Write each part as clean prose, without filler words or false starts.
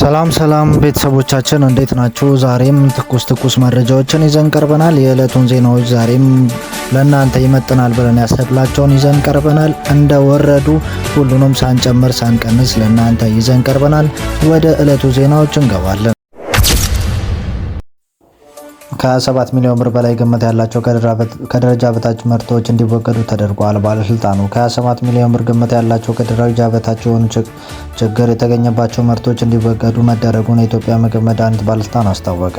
ሰላም ቤተሰቦቻችን እንዴት ናችሁ? ዛሬም ትኩስ መረጃዎችን ይዘን ቀርበናል። የዕለቱን ዜናዎች ዛሬም ለእናንተ ይመጥናል ብለን ያሰብላቸውን ይዘን ቀርበናል። እንደወረዱ ሁሉንም ሳንጨምር ሳንቀንስ ለእናንተ ይዘን ቀርበናል። ወደ ዕለቱ ዜናዎች እንገባለን። ከ7 ሚሊዮን ብር በላይ ግምት ያላቸው ከደረጃ በታች ምርቶች እንዲወገዱ ተደርጓል። ባለስልጣኑ ከ7 ሚሊዮን ብር ግምት ያላቸው ከደረጃ በታች የሆኑ ችግር የተገኘባቸው ምርቶች እንዲወገዱ መደረጉን የኢትዮጵያ ምግብ መድኃኒት ባለስልጣን አስታወቀ።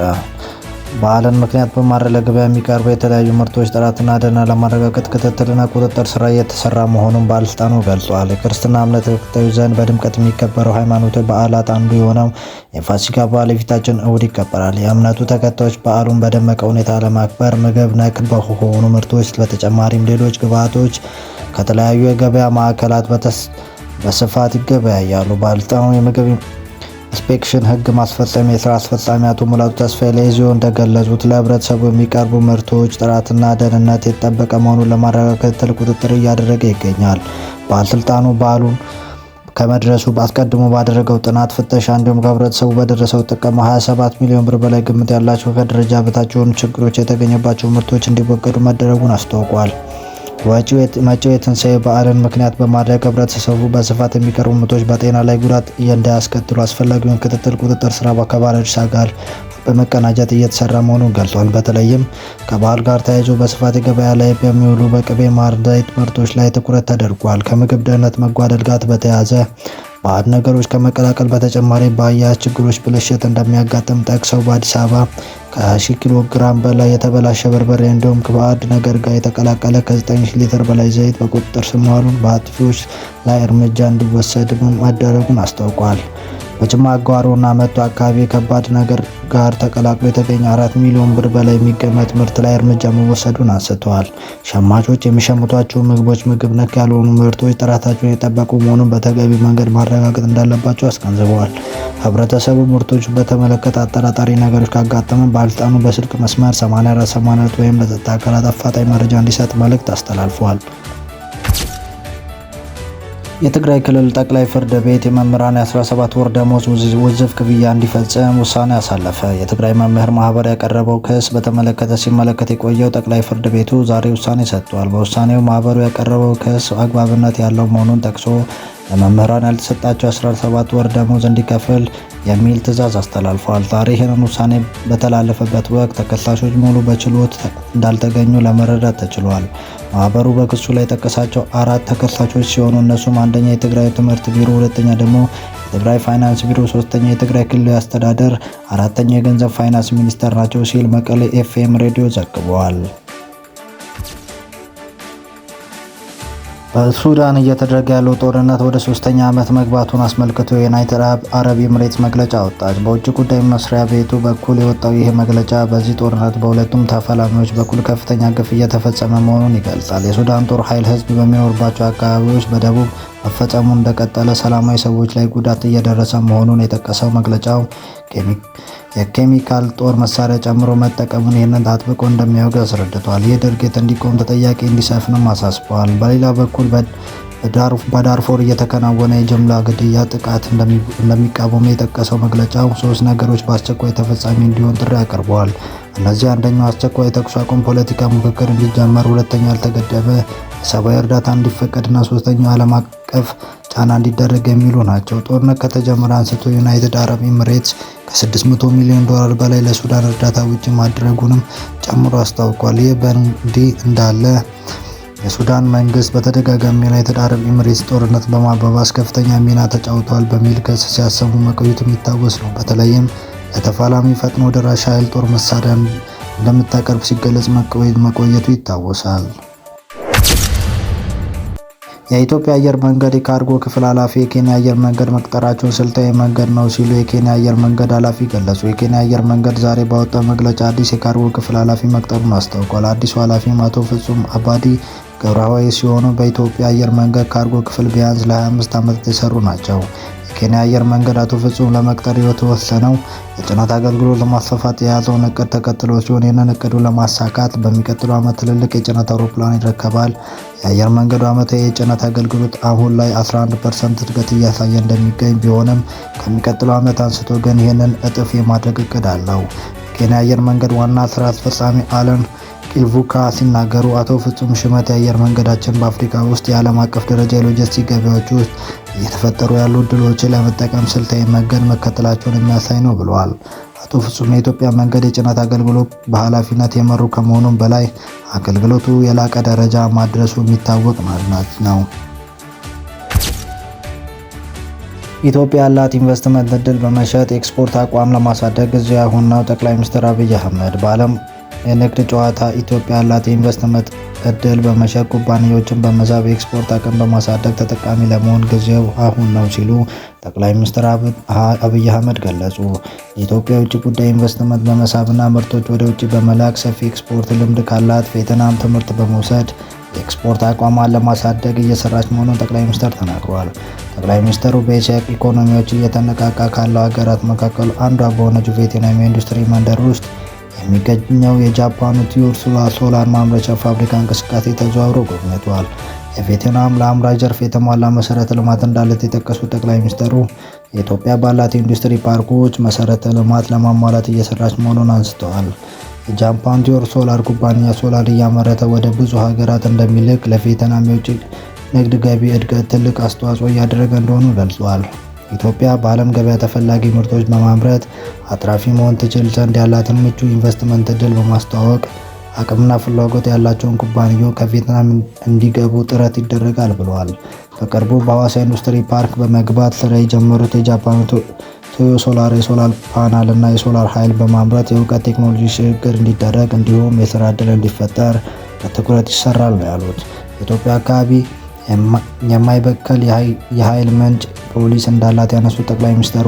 በዓልን ምክንያት በማድረግ ለገበያ የሚቀርቡ የተለያዩ ምርቶች ጥራትና ደህንነት ለማረጋገጥ ክትትልና ቁጥጥር ስራ እየተሰራ መሆኑን ባለስልጣኑ ገልጿል። የክርስትና እምነት ተከታዮች ዘንድ በድምቀት የሚከበረው ሃይማኖታዊ በዓላት አንዱ የሆነው የፋሲካ በዓል የፊታችን እሁድ ይከበራል። የእምነቱ ተከታዮች በዓሉን በደመቀ ሁኔታ ለማክበር ምግብ ነክ በሆኑ ምርቶች በተጨማሪም ሌሎች ግብዓቶች ከተለያዩ የገበያ ማዕከላት በስፋት ይገበያያሉ። ባለስልጣኑ የምግብ ኢንስፔክሽን ህግ ማስፈጸሚያ የስራ አስፈጻሚ አቶ ሙላቱ ተስፋዬ ለኢዜኦ እንደገለጹት ለህብረተሰቡ የሚቀርቡ ምርቶች ጥራትና ደህንነት የተጠበቀ መሆኑን ለማረጋገጥ ትልቅ ቁጥጥር እያደረገ ይገኛል። ባለስልጣኑ በዓሉን ከመድረሱ አስቀድሞ ባደረገው ጥናት ፍተሻ እንዲሁም ከህብረተሰቡ በደረሰው ጥቆማ 27 ሚሊዮን ብር በላይ ግምት ያላቸው ከደረጃ በታች የሆኑ ችግሮች የተገኘባቸው ምርቶች እንዲወገዱ መደረጉን አስታውቋል። መጪው የትንሣኤ በዓልን ምክንያት በማድረግ ህብረተሰቡ በስፋት የሚቀርቡ ምርቶች በጤና ላይ ጉዳት እንዳያስከትሉ አስፈላጊውን ቁጥጥር ስራ ከባለድርሻ ጋር በመቀናጀት እየተሰራ መሆኑን ገልጿል። በተለይም ከበዓል ጋር ተያይዞ በስፋት ገበያ ላይ በሚውሉ በቅቤ፣ ማር፣ ዘይት ምርቶች ላይ ትኩረት ተደርጓል። ከምግብ ደህንነት መጓደል ጋር በተያያዘ ባዕድ ነገሮች ከመቀላቀል በተጨማሪ በአያያዝ ችግሮች ብልሽት እንደሚያጋጥም ጠቅሰው በአዲስ አበባ ከ1000 ኪሎ ግራም በላይ የተበላሸ በርበሬ እንዲሁም ከባዕድ ነገር ጋር የተቀላቀለ ከ9000 ሊትር በላይ ዘይት በቁጥጥር ስር መዋሉን በአጥፊዎች ላይ እርምጃ እንዲወሰድ መደረጉን አስታውቋል። በጅማ አጓሮና መቱ አካባቢ ከባድ ነገር ጋር ተቀላቅሎ የተገኘ 4 ሚሊዮን ብር በላይ የሚገመት ምርት ላይ እርምጃ መወሰዱን አንስተዋል። ሸማቾች የሚሸምቷቸው ምግቦች ምግብ ነክ ያልሆኑ ምርቶች ጥራታቸውን የጠበቁ መሆኑን በተገቢ መንገድ ማረጋገጥ እንዳለባቸው አስገንዝበዋል። ህብረተሰቡ ምርቶቹን በተመለከተ አጠራጣሪ ነገሮች ካጋጠመ ባለስልጣኑ በስልክ መስመር 8482 ወይም ለጸጥታ አካላት አፋጣኝ መረጃ እንዲሰጥ መልእክት አስተላልፈዋል። የትግራይ ክልል ጠቅላይ ፍርድ ቤት የመምህራን የ17 ወር ደሞዝ ውዝፍ ክፍያ እንዲፈጽም ውሳኔ አሳለፈ። የትግራይ መምህር ማህበር ያቀረበው ክስ በተመለከተ ሲመለከት የቆየው ጠቅላይ ፍርድ ቤቱ ዛሬ ውሳኔ ሰጥቷል። በውሳኔው ማህበሩ ያቀረበው ክስ አግባብነት ያለው መሆኑን ጠቅሶ ለመምህራን ያልተሰጣቸው 17 ወር ደሞዝ እንዲከፍል የሚል ትዕዛዝ አስተላልፏል። ዛሬ ይህንን ውሳኔ በተላለፈበት ወቅት ተከሳሾች ሙሉ በችሎት እንዳልተገኙ ለመረዳት ተችሏል። ማህበሩ በክሱ ላይ የጠቀሳቸው 4 ተከሳሾች ሲሆኑ እነሱም አንደኛ የትግራይ ትምህርት ቢሮ፣ ሁለተኛ ደግሞ የትግራይ ፋይናንስ ቢሮ፣ ሶስተኛ የትግራይ ክልላዊ አስተዳደር፣ አራተኛ የገንዘብ ፋይናንስ ሚኒስቴር ናቸው ሲል መቀሌ ኤፍኤም ሬዲዮ ዘግቧል። በሱዳን እየተደረገ ያለው ጦርነት ወደ 3ኛ ዓመት መግባቱን አስመልክቶ የዩናይትድ አረብ ኤምሬትስ መግለጫ አወጣች። በውጭ ጉዳይ መስሪያ ቤቱ በኩል የወጣው ይህ መግለጫ በዚህ ጦርነት በሁለቱም ተፋላሚዎች በኩል ከፍተኛ ግፍ እየተፈጸመ መሆኑን ይገልጻል። የሱዳን ጦር ኃይል ህዝብ በሚኖርባቸው አካባቢዎች በደቡብ መፈጸሙ እንደቀጠለ ሰላማዊ ሰዎች ላይ ጉዳት እየደረሰ መሆኑን የጠቀሰው መግለጫው የኬሚካል ጦር መሳሪያ ጨምሮ መጠቀሙን ይህንን አጥብቆ እንደሚያወግዝ አስረድቷል። ይህ ድርጊት እንዲቆም ተጠያቂ እንዲሰፍንም አሳስበዋል። በሌላ በኩል በዳርፎር እየተከናወነ የጅምላ ግድያ ጥቃት እንደሚቃወሙ የጠቀሰው መግለጫው 3 ነገሮች በአስቸኳይ ተፈጻሚ እንዲሆን ጥሪ አቅርበዋል። እነዚህ አንደኛው አስቸኳይ የተኩስ አቁም ፖለቲካ ምክክር እንዲጀመር፣ ሁለተኛው ያልተገደበ የሰብአዊ እርዳታ እንዲፈቀድና ሶስተኛው ዓለም አቀፍ ጫና እንዲደረግ የሚሉ ናቸው። ጦርነት ከተጀመረ አንስቶ ዩናይትድ አረብ ኤምሬትስ ከ600 ሚሊዮን ዶላር በላይ ለሱዳን እርዳታ ውጪ ማድረጉንም ጨምሮ አስታውቋል። ይህ በእንዲህ እንዳለ የሱዳን መንግስት በተደጋጋሚ ዩናይትድ አረብ ኤምሬትስ ጦርነት በማባባስ ከፍተኛ ሚና ተጫውተዋል በሚል ክስ ሲያሰሙ መቆየቱ የሚታወስ ነው። በተለይም ለተፋላሚ ፈጥኖ ደራሽ ኃይል ጦር መሳሪያ እንደምታቀርብ ሲገለጽ መቆየቱ ይታወሳል። የኢትዮጵያ አየር መንገድ የካርጎ ክፍል ኃላፊ የኬንያ አየር መንገድ መቅጠራቸውን ስልታዊ መንገድ ነው ሲሉ የኬንያ አየር መንገድ ኃላፊ ገለጹ። የኬንያ አየር መንገድ ዛሬ ባወጣው መግለጫ አዲስ የካርጎ ክፍል ኃላፊ መቅጠሩን አስታውቋል። አዲሱ ኃላፊም አቶ ፍጹም አባዲ ገብረሃዋይ ሲሆኑ በኢትዮጵያ አየር መንገድ ካርጎ ክፍል ቢያንስ ለ25 ዓመታት የሰሩ ናቸው። የኬንያ አየር መንገድ አቶ ፍጹም ለመቅጠር የተወሰነው የጭነት አገልግሎት ለማስፋፋት የያዘውን እቅድ ተከትሎ ሲሆን ይህንን እቅዱን ለማሳካት በሚቀጥለው ዓመት ትልልቅ የጭነት አውሮፕላን ይረከባል። የአየር መንገዱ ዓመታዊ የጭነት አገልግሎት አሁን ላይ 11% እድገት እያሳየ እንደሚገኝ ቢሆንም ከሚቀጥለው ዓመት አንስቶ ግን ይህንን እጥፍ የማድረግ እቅድ አለው። የኬንያ አየር መንገድ ዋና ስራ አስፈጻሚ አለን ኪልቩካ ሲናገሩ አቶ ፍጹም ሹመት የአየር መንገዳችን በአፍሪካ ውስጥ የዓለም አቀፍ ደረጃ የሎጂስቲክ ገበያዎች ውስጥ እየተፈጠሩ ያሉ እድሎችን ለመጠቀም ስልታዊ መንገድ መከተላቸውን የሚያሳይ ነው ብለዋል። አቶ ፍጹም የኢትዮጵያ መንገድ የጭነት አገልግሎት በኃላፊነት የመሩ ከመሆኑም በላይ አገልግሎቱ የላቀ ደረጃ ማድረሱ የሚታወቅ ነው። ኢትዮጵያ ያላት ኢንቨስትመንት እድል በመሸጥ ኤክስፖርት አቋም ለማሳደግ ጊዜው አሁን ነው። ጠቅላይ ሚኒስትር አብይ አህመድ በዓለም የንግድ ጨዋታ ኢትዮጵያ ያላት የኢንቨስትመንት እድል በመሸጥ ኩባንያዎችን በመሳብ የኤክስፖርት አቅም በማሳደግ ተጠቃሚ ለመሆን ጊዜው አሁን ነው ሲሉ ጠቅላይ ሚኒስትር አብይ አህመድ ገለጹ። የኢትዮጵያ የውጭ ጉዳይ ኢንቨስትመንት በመሳብና ምርቶች ወደ ውጭ በመላክ ሰፊ ኤክስፖርት ልምድ ካላት ቬትናም ትምህርት በመውሰድ የኤክስፖርት አቋሟን ለማሳደግ እየሰራች መሆኑን ጠቅላይ ሚኒስትር ተናግረዋል። ጠቅላይ ሚኒስትሩ በኤስያ ኢኮኖሚዎች እየተነቃቃ ካለው ሀገራት መካከል አንዷ በሆነችው ቬትናም የኢንዱስትሪ መንደር ውስጥ የሚገኘው የጃፓኑ ቲዩር ሶላር ማምረቻ ፋብሪካ እንቅስቃሴ ተዘዋውረው ጎብኝተዋል። የቬትናም ለአምራች ዘርፍ የተሟላ መሰረተ ልማት እንዳለት የጠቀሱት ጠቅላይ ሚኒስትሩ የኢትዮጵያ ባላት የኢንዱስትሪ ፓርኮች መሰረተ ልማት ለማሟላት እየሰራች መሆኑን አንስተዋል። የጃፓን ቲዩር ሶላር ኩባንያ ሶላር እያመረተ ወደ ብዙ ሀገራት እንደሚልክ ለቬትናም የውጭ ንግድ ገቢ እድገት ትልቅ አስተዋጽኦ እያደረገ እንደሆኑ ገልጿል። ኢትዮጵያ በዓለም ገበያ ተፈላጊ ምርቶች በማምረት አትራፊ መሆን ትችል ዘንድ ያላትን ምቹ ኢንቨስትመንት እድል በማስተዋወቅ አቅምና ፍላጎት ያላቸውን ኩባንያዎች ከቬትናም እንዲገቡ ጥረት ይደረጋል ብለዋል። በቅርቡ በሐዋሳ ኢንዱስትሪ ፓርክ በመግባት ስራ የጀመሩት የጃፓኑ ቶዮ ሶላር የሶላር ፓናል እና የሶላር ኃይል በማምረት የእውቀት ቴክኖሎጂ ሽግግር እንዲደረግ እንዲሁም የስራ እድል እንዲፈጠር በትኩረት ይሰራል ነው ያሉት። የኢትዮጵያ አካባቢ የማይበከል የኃይል ምንጭ ፖሊሲ እንዳላት ያነሱት ጠቅላይ ሚኒስትሩ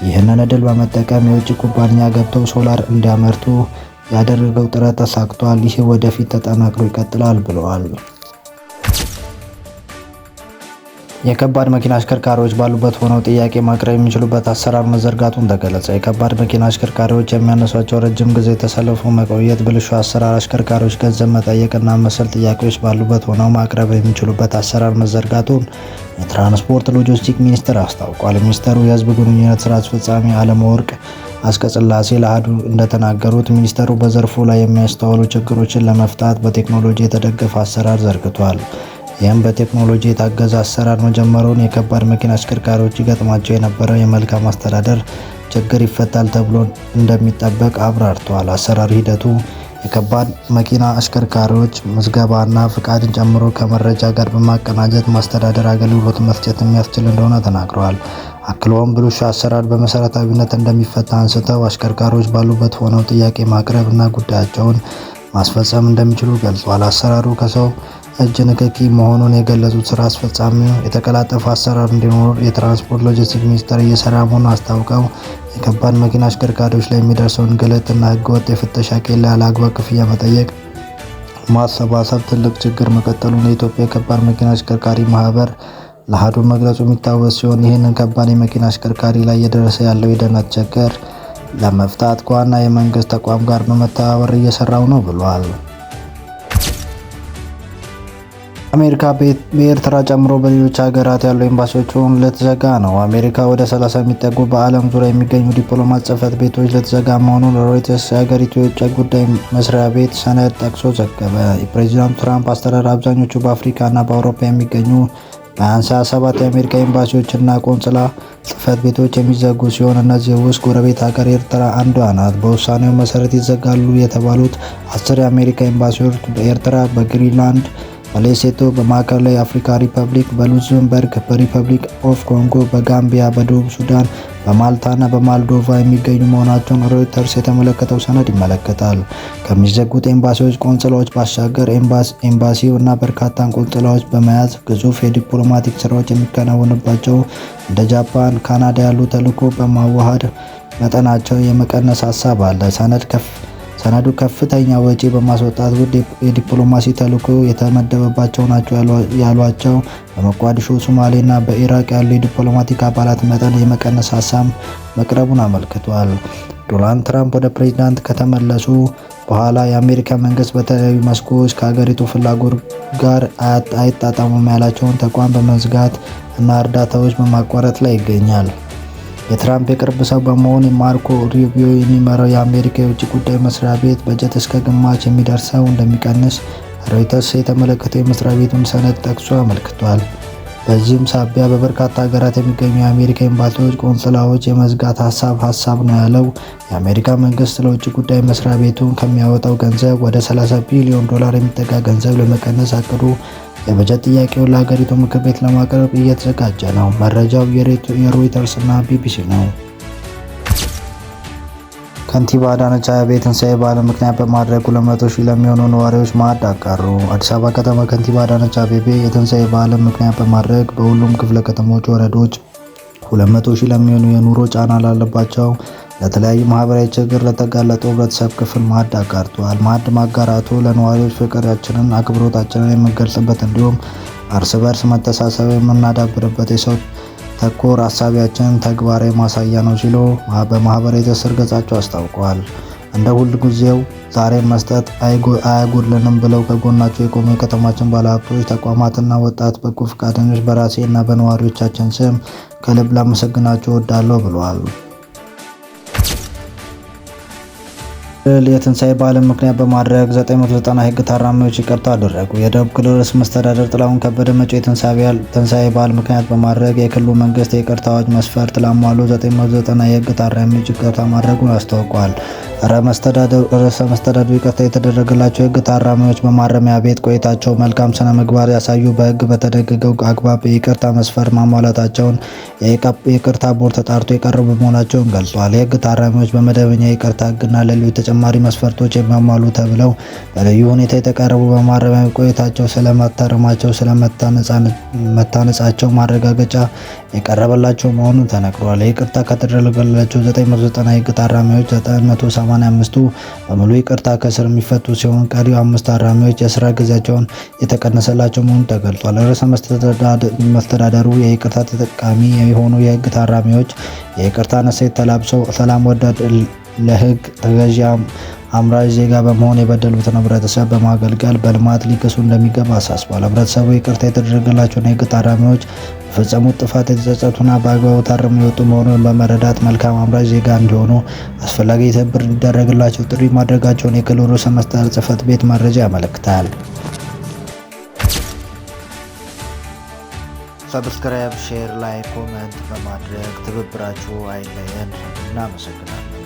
ይህንን እድል በመጠቀም የውጭ ኩባንያ ገብተው ሶላር እንዲያመርቱ ያደረገው ጥረት ተሳክቷል። ይህ ወደፊት ተጠናክሮ ይቀጥላል ብለዋል። የከባድ መኪና አሽከርካሪዎች ባሉበት ሆነው ጥያቄ ማቅረብ የሚችሉበት አሰራር መዘርጋቱን ተገለጸ። የከባድ መኪና አሽከርካሪዎች የሚያነሷቸው ረጅም ጊዜ ተሰልፎ መቆየት፣ ብልሹ አሰራር፣ አሽከርካሪዎች ገንዘብ መጠየቅና መሰል ጥያቄዎች ባሉበት ሆነው ማቅረብ የሚችሉበት አሰራር መዘርጋቱን የትራንስፖርት ሎጂስቲክስ ሚኒስቴር አስታውቋል። ሚኒስቴሩ የህዝብ ግንኙነት ስራ አስፈጻሚ አለመወርቅ አስቀጽላሴ ለአሃዱ እንደተናገሩት ሚኒስቴሩ በዘርፉ ላይ የሚያስተዋሉ ችግሮችን ለመፍታት በቴክኖሎጂ የተደገፈ አሰራር ዘርግቷል። ይህም በቴክኖሎጂ የታገዘ አሰራር መጀመሩን የከባድ መኪና አሽከርካሪዎች ይገጥማቸው የነበረው የመልካም አስተዳደር ችግር ይፈታል ተብሎ እንደሚጠበቅ አብራርተዋል። አሰራር ሂደቱ የከባድ መኪና አሽከርካሪዎች ምዝገባና ፍቃድን ጨምሮ ከመረጃ ጋር በማቀናጀት ማስተዳደር አገልግሎት መስጠት የሚያስችል እንደሆነ ተናግረዋል። አክለውም ብልሹ አሰራር በመሰረታዊነት እንደሚፈታ አንስተው አሽከርካሪዎች ባሉበት ሆነው ጥያቄ ማቅረብ እና ጉዳያቸውን ማስፈጸም እንደሚችሉ ገልጸዋል። አሰራሩ ከሰው እጅ ንክኪ መሆኑን የገለጹት ስራ አስፈጻሚው የተቀላጠፈ አሰራር እንዲኖር የትራንስፖርት ሎጂስቲክስ ሚኒስቴር እየሰራ መሆኑን አስታውቀው የከባድ መኪና አሽከርካሪዎች ላይ የሚደርሰውን እንግልትና ህገወጥ የፍተሻ ኬላ ያለአግባብ ክፍያ መጠየቅ ማሰባሰብ ትልቅ ችግር መቀጠሉን የኢትዮጵያ የከባድ መኪና አሽከርካሪ ማህበር ለአሃዱ መግለጹ የሚታወስ ሲሆን ይህንን ከባድ የመኪና አሽከርካሪ ላይ እየደረሰ ያለው የደህንነት ችግር ለመፍታት ከዋና የመንግስት ተቋም ጋር በመተባበር እየሰራው ነው ብሏል። አሜሪካ በኤርትራ ጨምሮ በሌሎች ሀገራት ያሉ ኤምባሲዎችን ልትዘጋ ነው። አሜሪካ ወደ 30 የሚጠጉ በዓለም ዙሪያ የሚገኙ ዲፕሎማት ጽህፈት ቤቶች ልትዘጋ መሆኑን ሮይተርስ የሀገሪቱ የውጭ ጉዳይ መስሪያ ቤት ሰነድ ጠቅሶ ዘገበ። የፕሬዚዳንት ትራምፕ አስተዳደር አብዛኞቹ በአፍሪካና በአውሮፓ የሚገኙ ቢያንስ 27 የአሜሪካ ኤምባሲዎችና ቆንጽላ ጽህፈት ቤቶች የሚዘጉ ሲሆን እነዚህ ውስጥ ጎረቤት ሀገር ኤርትራ አንዷ ናት። በውሳኔው መሰረት ይዘጋሉ የተባሉት 10 የአሜሪካ ኤምባሲዎች በኤርትራ፣ በግሪንላንድ፣ በሌሴቶ፣ በማዕከላዊ አፍሪካ ሪፐብሊክ፣ በሉክዘምበርግ፣ በሪፐብሊክ ኦፍ ኮንጎ፣ በጋምቢያ፣ በደቡብ ሱዳን፣ በማልታና በሞልዶቫ የሚገኙ መሆናቸውን ሮይተርስ የተመለከተው ሰነድ ይመለከታል። ከሚዘጉት ኤምባሲዎች ቆንጽላዎች ባሻገር ኤምባሲው እና በርካታ ቆንጽላዎች በመያዝ ግዙፍ የዲፕሎማቲክ ስራዎች የሚከናወንባቸው እንደ ጃፓን፣ ካናዳ ያሉ ተልዕኮ በማዋሃድ መጠናቸው የመቀነስ ሀሳብ አለ። ሰነድ ሰነዱ ከፍተኛ ወጪ በማስወጣት ውድ የዲፕሎማሲ ተልዕኮ የተመደበባቸው ናቸው ያሏቸው በሞቃዲሾ፣ ሶማሌና በኢራቅ ያሉ የዲፕሎማቲክ አባላት መጠን የመቀነስ ሀሳብ መቅረቡን አመልክቷል። ዶናልድ ትራምፕ ወደ ፕሬዝዳንት ከተመለሱ በኋላ የአሜሪካ መንግስት በተለያዩ መስኮች ከሀገሪቱ ፍላጎት ጋር አይጣጣሙም ያላቸውን ተቋም በመዝጋት እና እርዳታዎች በማቋረጥ ላይ ይገኛል። የትራምፕ የቅርብ ሰው በመሆን ማርኮ ሩቢዮ የሚመራው የአሜሪካ የውጭ ጉዳይ መስሪያ ቤት በጀት እስከ ግማሽ የሚደርሰው እንደሚቀንስ ሮይተርስ የተመለከተው የመስሪያ ቤቱን ሰነድ ጠቅሶ አመልክቷል። በዚህም ሳቢያ በበርካታ ሀገራት የሚገኙ የአሜሪካ ኤምባሲዎች፣ ቆንስላዎች የመዝጋት ሀሳብ ነው ያለው የአሜሪካ መንግስት ለውጭ ጉዳይ መስሪያ ቤቱን ከሚያወጣው ገንዘብ ወደ 30 ቢሊዮን ዶላር የሚጠጋ ገንዘብ ለመቀነስ አቅዶ የበጀት ጥያቄውን ለሀገሪቱ ምክር ቤት ለማቅረብ እየተዘጋጀ ነው። መረጃው የሮይተርስ እና ቢቢሲ ነው። ከንቲባ አዳነች አቤቤ የትንሣኤ በዓልን ምክንያት በማድረግ 200 ሺህ ለሚሆኑ ነዋሪዎች ማዕድ አጋሩ። አዲስ አበባ ከተማ ከንቲባ አዳነች አቤቤ የትንሣኤ በዓልን ምክንያት በማድረግ በሁሉም ክፍለ ከተሞች፣ ወረዳዎች 200 ሺህ ለሚሆኑ የኑሮ ጫና ላለባቸው ለተለያዩ ማህበራዊ ችግር ለተጋለጡ ህብረተሰብ ክፍል ማዕድ አጋርተዋል። ማዕድ ማጋራቱ ለነዋሪዎች ፍቅራችንን፣ አክብሮታችንን የምንገልጽበት እንዲሁም እርስ በርስ መተሳሰብ የምናዳብርበት የሰው ተኮር አሳቢያችን ተግባራዊ ማሳያ ነው ሲሉ በማህበራዊ ትስስር ገጻቸው አስታውቀዋል። እንደ ሁል ጊዜው ዛሬም መስጠት አያጎድለንም ብለው ከጎናቸው የቆሙ የከተማችን ባለሀብቶች፣ ተቋማትና ወጣት በጎ ፈቃደኞች በራሴ እና በነዋሪዎቻችን ስም ከልብ ላመሰግናቸው እወዳለሁ ብለዋል። የትንሣኤ በዓልን ምክንያት በማድረግ 990 የህግ ታራሚዎች ይቅርታ አደረጉ። የደቡብ ክልል ርዕሰ መስተዳድር ጥላሁን ከበደ መጪው የትንሣኤ በዓል ምክንያት በማድረግ የክልሉ መንግስት የይቅርታ አዋጅ መስፈርት ላሟሉ 990 የህግ ታራሚዎች ይቅርታ ማድረጉን አስታውቋል። ርዕሰ መስተዳድሩ ይቅርታ የተደረገላቸው የህግ ታራሚዎች በማረሚያ ቤት ቆይታቸው መልካም ስነ ምግባር ያሳዩ፣ በህግ በተደነገገው አግባብ የይቅርታ መስፈርት ማሟላታቸውን የይቅርታ ቦርድ ተጣርቶ የቀረቡ መሆናቸውን ገልጿል። የህግ ታራሚዎች በመደበኛ የይቅርታ ህግና ሌሎች ተጨማሪ መስፈርቶች የሚያሟሉ ተብለው በልዩ ሁኔታ የተቀረቡ በማረሚያ ቤት ቆይታቸው ስለመታረማቸው፣ ስለመታነጻቸው ማረጋገጫ የቀረበላቸው መሆኑን ተነግሯል። ይቅርታ ከተደረገላቸው 990 የህግ ታራሚዎች 985ቱ በሙሉ ይቅርታ ከእስር የሚፈቱ ሲሆን ቀሪው 5 ታራሚዎች የስራ ጊዜያቸውን የተቀነሰላቸው መሆኑን ተገልጿል። ርዕሰ መስተዳድሩ የይቅርታ ተጠቃሚ የሆኑ የህግ ታራሚዎች የይቅርታን እሴት ተላብሰው ሰላም ወዳድ፣ ለህግ ተገዢ አምራች ዜጋ በመሆን የበደሉትን ህብረተሰብ በማገልገል በልማት ሊክሱ እንደሚገባ አሳስቧል። ህብረተሰቡ ይቅርታ የተደረገላቸውን የህግ ታራሚዎች በፈጸሙት ጥፋት የተጸጸቱና በአግባቡ ታርመው የወጡ መሆኑን በመረዳት መልካም አምራች ዜጋ እንዲሆኑ አስፈላጊ ትብብር እንዲደረግላቸው ጥሪ ማድረጋቸውን የክልሉ ርዕሰ መስተዳድር ጽሕፈት ቤት መረጃ ያመለክታል። ሰብስክራይብ፣ ሼር፣ ላይክ፣ ኮሜንት በማድረግ ትብብራችሁ አይለየን። እናመሰግናለን።